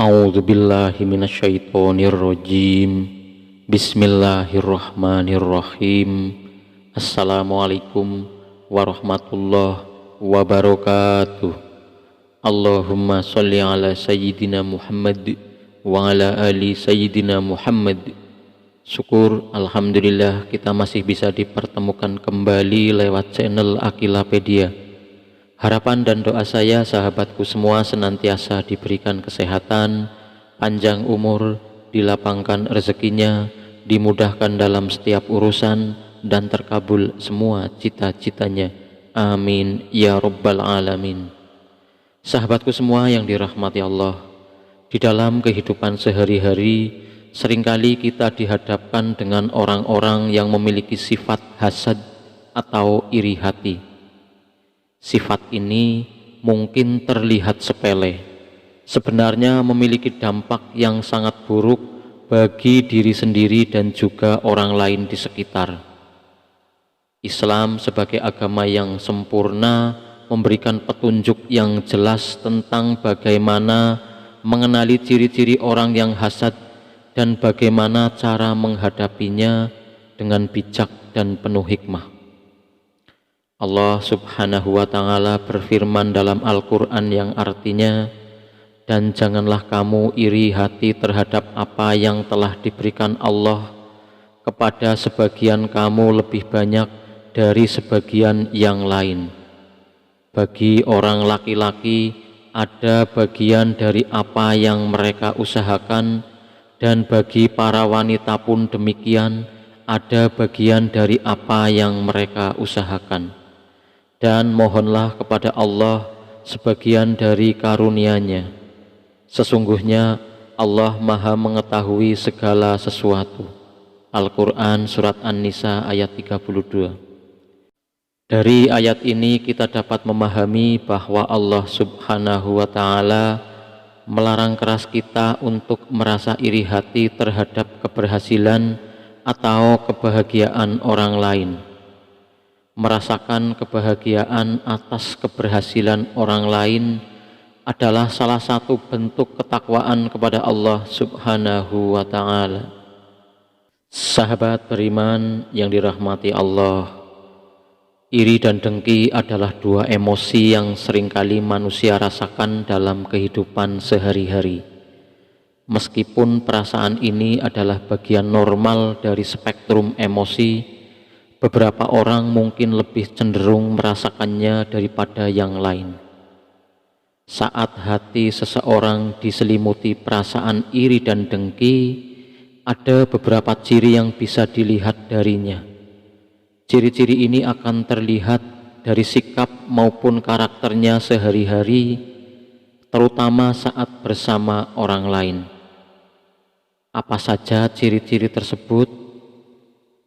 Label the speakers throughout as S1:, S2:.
S1: A'udzu billahi minasyaitonir rajim. Bismillahirrahmanirrahim. Assalamualaikum warahmatullahi wabarakatuh. Allahumma sholli ala sayyidina Muhammad wa ala ali sayyidina Muhammad. Syukur alhamdulillah kita masih bisa dipertemukan kembali lewat channel Akilapedia. Harapan dan doa saya sahabatku semua senantiasa diberikan kesehatan, panjang umur, dilapangkan rezekinya, dimudahkan dalam setiap urusan, dan terkabul semua cita-citanya. Amin ya rabbal alamin. Sahabatku semua yang dirahmati Allah, di dalam kehidupan sehari-hari seringkali kita dihadapkan dengan orang-orang yang memiliki sifat hasad atau iri hati. Sifat ini mungkin terlihat sepele, sebenarnya memiliki dampak yang sangat buruk bagi diri sendiri dan juga orang lain di sekitar. Islam sebagai agama yang sempurna memberikan petunjuk yang jelas tentang bagaimana mengenali ciri-ciri orang yang hasad dan bagaimana cara menghadapinya dengan bijak dan penuh hikmah. Allah subhanahu wa ta'ala berfirman dalam Al-Quran yang artinya, dan janganlah kamu iri hati terhadap apa yang telah diberikan Allah kepada sebagian kamu lebih banyak dari sebagian yang lain. Bagi orang laki-laki ada bagian dari apa yang mereka usahakan, dan bagi para wanita pun demikian, ada bagian dari apa yang mereka usahakan. Dan mohonlah kepada Allah sebagian dari karunia-Nya. Sesungguhnya Allah Maha mengetahui segala sesuatu. Al-Quran Surat An-Nisa ayat 32. Dari ayat ini kita dapat memahami bahwa Allah subhanahu wa ta'ala melarang keras kita untuk merasa iri hati terhadap keberhasilan atau kebahagiaan orang lain. Merasakan kebahagiaan atas keberhasilan orang lain adalah salah satu bentuk ketakwaan kepada Allah subhanahu wa ta'ala. Sahabat beriman yang dirahmati Allah, iri dan dengki adalah dua emosi yang seringkali manusia rasakan dalam kehidupan sehari-hari. Meskipun perasaan ini adalah bagian normal dari spektrum emosi, beberapa orang mungkin lebih cenderung merasakannya daripada yang lain. Saat hati seseorang diselimuti perasaan iri dan dengki, ada beberapa ciri yang bisa dilihat darinya. Ciri-ciri ini akan terlihat dari sikap maupun karakternya sehari-hari, terutama saat bersama orang lain. Apa saja ciri-ciri tersebut?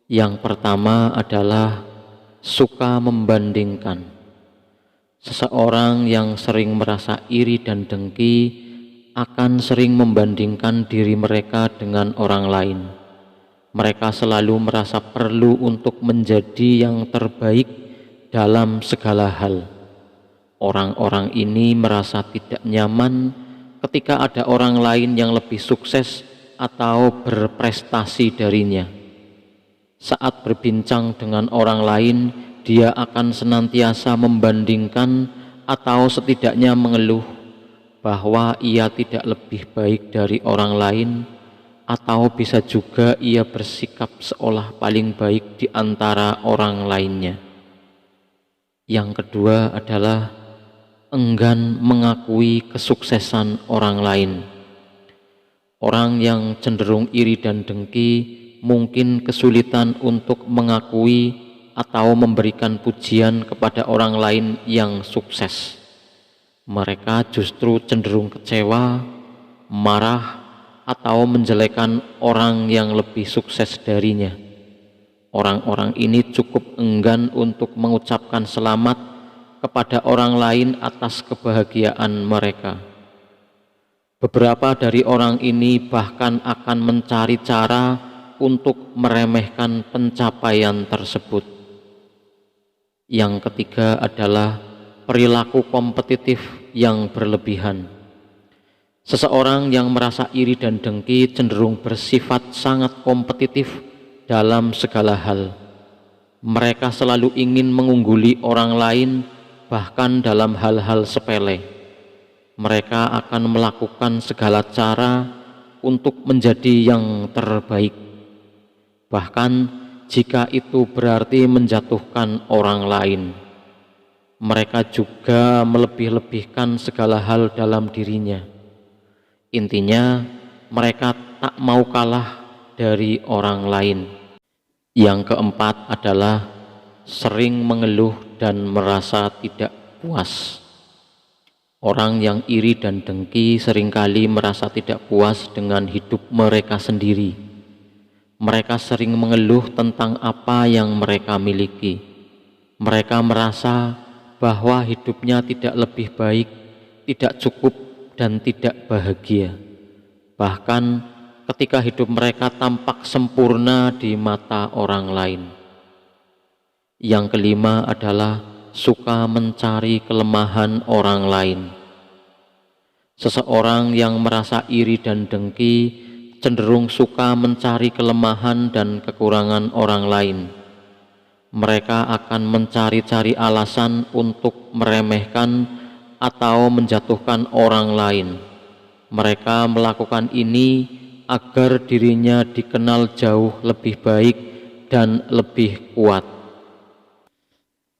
S1: Yang pertama adalah suka membandingkan. Seseorang yang sering merasa iri dan dengki akan sering membandingkan diri mereka dengan orang lain. Mereka selalu merasa perlu untuk menjadi yang terbaik dalam segala hal. Orang-orang ini merasa tidak nyaman ketika ada orang lain yang lebih sukses atau berprestasi darinya. Saat berbincang dengan orang lain, dia akan senantiasa membandingkan atau setidaknya mengeluh bahwa ia tidak lebih baik dari orang lain, atau bisa juga ia bersikap seolah paling baik di antara orang lainnya. Yang kedua adalah enggan mengakui kesuksesan orang lain. Orang yang cenderung iri dan dengki mungkin kesulitan untuk mengakui atau memberikan pujian kepada orang lain yang sukses. Mereka justru cenderung kecewa, marah, atau menjelekan orang yang lebih sukses darinya. Orang-orang ini cukup enggan untuk mengucapkan selamat kepada orang lain atas kebahagiaan mereka. Beberapa dari orang ini bahkan akan mencari cara untuk meremehkan pencapaian tersebut. Yang ketiga adalah perilaku kompetitif yang berlebihan. Seseorang yang merasa iri dan dengki cenderung bersifat sangat kompetitif dalam segala hal. Mereka selalu ingin mengungguli orang lain, bahkan dalam hal-hal sepele. Mereka akan melakukan segala cara untuk menjadi yang terbaik, bahkan jika itu berarti menjatuhkan orang lain. Mereka juga melebih-lebihkan segala hal dalam dirinya. Intinya, mereka tak mau kalah dari orang lain. Yang keempat adalah sering mengeluh dan merasa tidak puas. Orang yang iri dan dengki seringkali merasa tidak puas dengan hidup mereka sendiri. Mereka sering mengeluh tentang apa yang mereka miliki. Mereka merasa bahwa hidupnya tidak lebih baik, tidak cukup, dan tidak bahagia. Bahkan ketika hidup mereka tampak sempurna di mata orang lain. Yang kelima adalah suka mencari kelemahan orang lain. Seseorang yang merasa iri dan dengki cenderung suka mencari kelemahan dan kekurangan orang lain. Mereka akan mencari-cari alasan untuk meremehkan atau menjatuhkan orang lain. Mereka melakukan ini agar dirinya dikenal jauh lebih baik dan lebih kuat.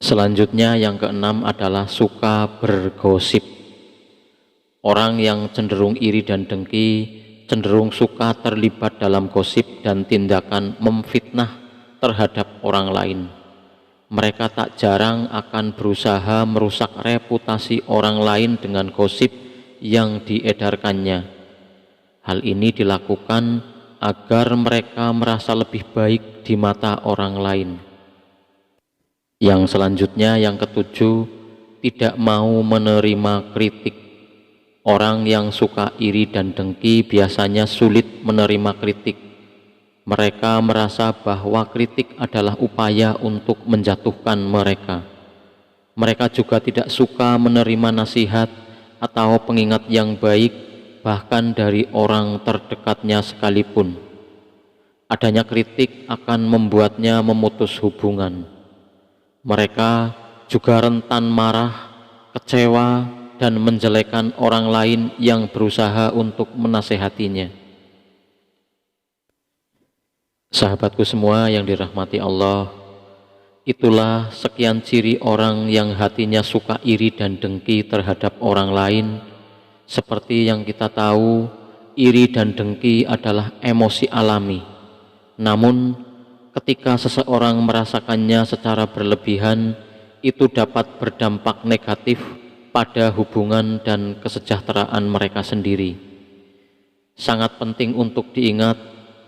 S1: Selanjutnya yang keenam adalah suka bergosip. Orang yang cenderung iri dan dengki cenderung suka terlibat dalam gosip dan tindakan memfitnah terhadap orang lain. Mereka tak jarang akan berusaha merusak reputasi orang lain dengan gosip yang diedarkannya. Hal ini dilakukan agar mereka merasa lebih baik di mata orang lain. Yang selanjutnya, yang ketujuh, tidak mau menerima kritik. Orang yang suka iri dan dengki biasanya sulit menerima kritik. Mereka merasa bahwa kritik adalah upaya untuk menjatuhkan mereka. Mereka juga tidak suka menerima nasihat atau pengingat yang baik, bahkan dari orang terdekatnya sekalipun. Adanya kritik akan membuatnya memutus hubungan. Mereka juga rentan marah, kecewa, dan menjelekkan orang lain yang berusaha untuk menasehatinya. Sahabatku semua yang dirahmati Allah, itulah sekian ciri orang yang hatinya suka iri dan dengki terhadap orang lain. Seperti yang kita tahu, iri dan dengki adalah emosi alami. Namun, ketika seseorang merasakannya secara berlebihan, itu dapat berdampak negatif pada hubungan dan kesejahteraan mereka sendiri. Sangat penting untuk diingat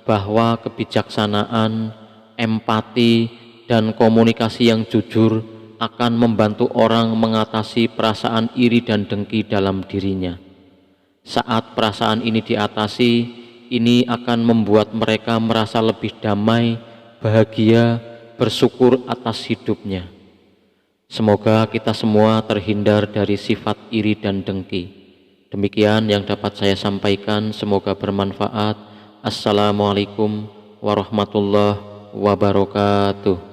S1: bahwa kebijaksanaan, empati, dan komunikasi yang jujur akan membantu orang mengatasi perasaan iri dan dengki dalam dirinya. Saat perasaan ini diatasi, ini akan membuat mereka merasa lebih damai, bahagia, bersyukur atas hidupnya. Semoga kita semua terhindar dari sifat iri dan dengki. Demikian yang dapat saya sampaikan, semoga bermanfaat. Assalamualaikum warahmatullahi wabarakatuh.